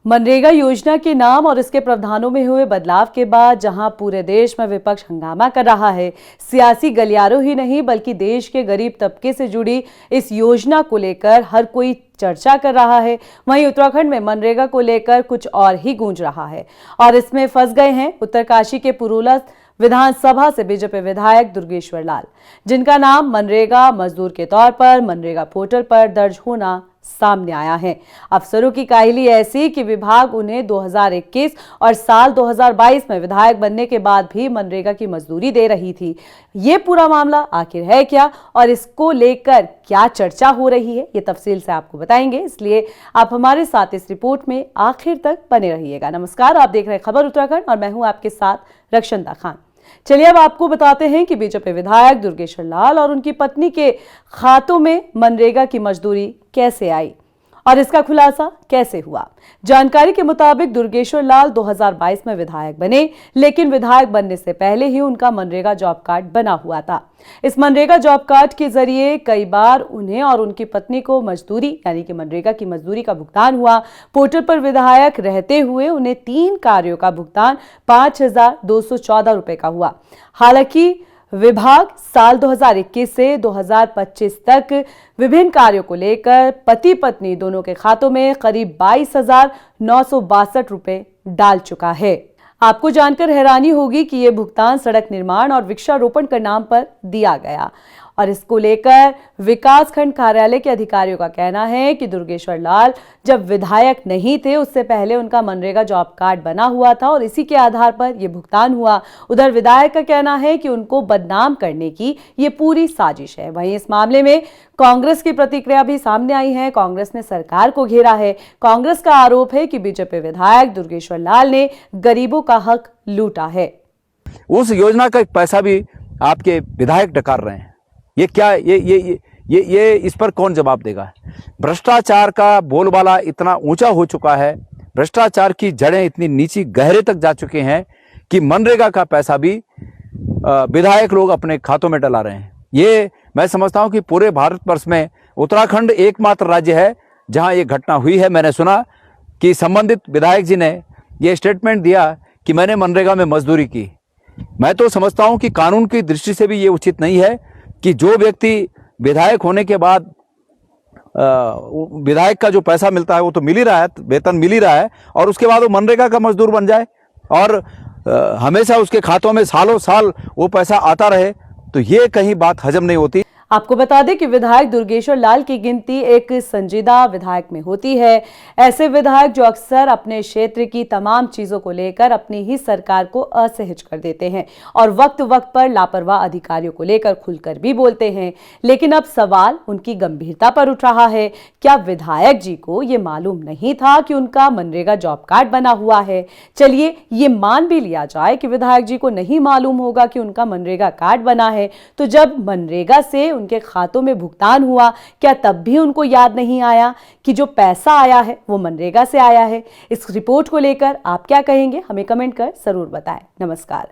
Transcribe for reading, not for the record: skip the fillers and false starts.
मनरेगा योजना के नाम और इसके प्रावधानों में हुए बदलाव के बाद जहां पूरे देश में विपक्ष हंगामा कर रहा है, सियासी गलियारों ही नहीं बल्कि देश के गरीब तबके से जुड़ी इस योजना को लेकर हर कोई चर्चा कर रहा है। वहीं उत्तराखंड में मनरेगा को लेकर कुछ और ही गूंज रहा है और इसमें फंस गए हैं उत्तरकाशी के पुरोला विधानसभा से बीजेपी विधायक दुर्गेश्वर लाल, जिनका नाम मनरेगा मजदूर के तौर पर मनरेगा पोर्टल पर दर्ज होना सामने आया है। अफसरों की काहली ऐसी कि विभाग उन्हें 2021 और साल 2022 में विधायक बनने के बाद भी मनरेगा की मजदूरी दे रही थी। ये पूरा मामला आखिर है क्या और इसको लेकर क्या चर्चा हो रही है, ये तफसील से आपको बताएंगे, इसलिए आप हमारे साथ इस रिपोर्ट में आखिर तक बने रहिएगा। नमस्कार, आप देख रहे हैं खबर उत्तराखंड और मैं हूं आपके साथ रक्षंदा खान। चलिए अब आपको बताते हैं कि बीजेपी विधायक दुर्गेश्वर लाल और उनकी पत्नी के खातों में मनरेगा की मजदूरी कैसे आई और इसका खुलासा कैसे हुआ। जानकारी के मुताबिक दुर्गेश्वर लाल 2022 में विधायक बने, लेकिन विधायक बनने से पहले ही उनका मनरेगा जॉब कार्ड बना हुआ था। इस मनरेगा जॉब कार्ड के जरिए कई बार उन्हें और उनकी पत्नी को मजदूरी यानी कि मनरेगा की मजदूरी का भुगतान हुआ। पोर्टल पर विधायक रहते हुए उन्हें 3 कार्यों का भुगतान 5,214 रुपए का हुआ। हालांकि विभाग साल 2021 से 2025 तक विभिन्न कार्यों को लेकर पति पत्नी दोनों के खातों में करीब 22,962 रुपए डाल चुका है। आपको जानकर हैरानी होगी कि यह भुगतान सड़क निर्माण और वृक्षारोपण के नाम पर दिया गया और इसको लेकर विकास खंड कार्यालय के अधिकारियों का कहना है कि दुर्गेश्वर लाल जब विधायक नहीं थे उससे पहले उनका मनरेगा जॉब कार्ड बना हुआ था और इसी के आधार पर यह भुगतान हुआ। उधर विधायक का कहना है कि उनको बदनाम करने की ये पूरी साजिश है। वहीं इस मामले में कांग्रेस की प्रतिक्रिया भी सामने आई है। कांग्रेस ने सरकार को घेरा है। कांग्रेस का आरोप है कि बीजेपी विधायक दुर्गेश्वर लाल ने गरीबों का हक लूटा है। उस योजना का पैसा भी आपके विधायक डकार रहे हैं। ये क्या ये इस पर कौन जवाब देगा? भ्रष्टाचार का बोलबाला इतना ऊंचा हो चुका है, भ्रष्टाचार की जड़ें इतनी नीची गहरे तक जा चुके हैं कि मनरेगा का पैसा भी विधायक लोग अपने खातों में डला रहे हैं। ये मैं समझता हूं कि पूरे भारतवर्ष में उत्तराखंड एकमात्र राज्य है जहां ये घटना हुई है। मैंने सुना कि संबंधित विधायक जी ने ये स्टेटमेंट दिया कि मैंने मनरेगा में मजदूरी की। मैं तो समझता हूं कि कानून की दृष्टि से भी ये उचित नहीं है कि जो व्यक्ति विधायक होने के बाद विधायक का जो पैसा मिलता है वो तो मिल ही रहा है, वेतन मिल ही रहा है, और उसके बाद वो मनरेगा का मजदूर बन जाए और हमेशा उसके खातों में सालों साल वो पैसा आता रहे, तो ये कहीं बात हजम नहीं होती। आपको बता दें कि विधायक दुर्गेश्वर लाल की गिनती एक संजीदा विधायक में होती है। ऐसे विधायक जो अक्सर अपने क्षेत्र की तमाम चीजों को लेकर अपनी ही सरकार को असहज कर देते हैं और वक्त वक्त पर लापरवाह अधिकारियों को लेकर खुलकर भी बोलते हैं। लेकिन अब सवाल उनकी गंभीरता पर उठ रहा है। क्या विधायक जी को ये मालूम नहीं था कि उनका मनरेगा जॉब कार्ड बना हुआ है? चलिए ये मान भी लिया जाए कि विधायक जी को नहीं मालूम होगा कि उनका मनरेगा कार्ड बना है, तो जब मनरेगा से उनके खातों में भुगतान हुआ, क्या तब भी उनको याद नहीं आया कि जो पैसा आया है वो मनरेगा से आया है? इस रिपोर्ट को लेकर आप क्या कहेंगे, हमें कमेंट कर जरूर बताएं। नमस्कार।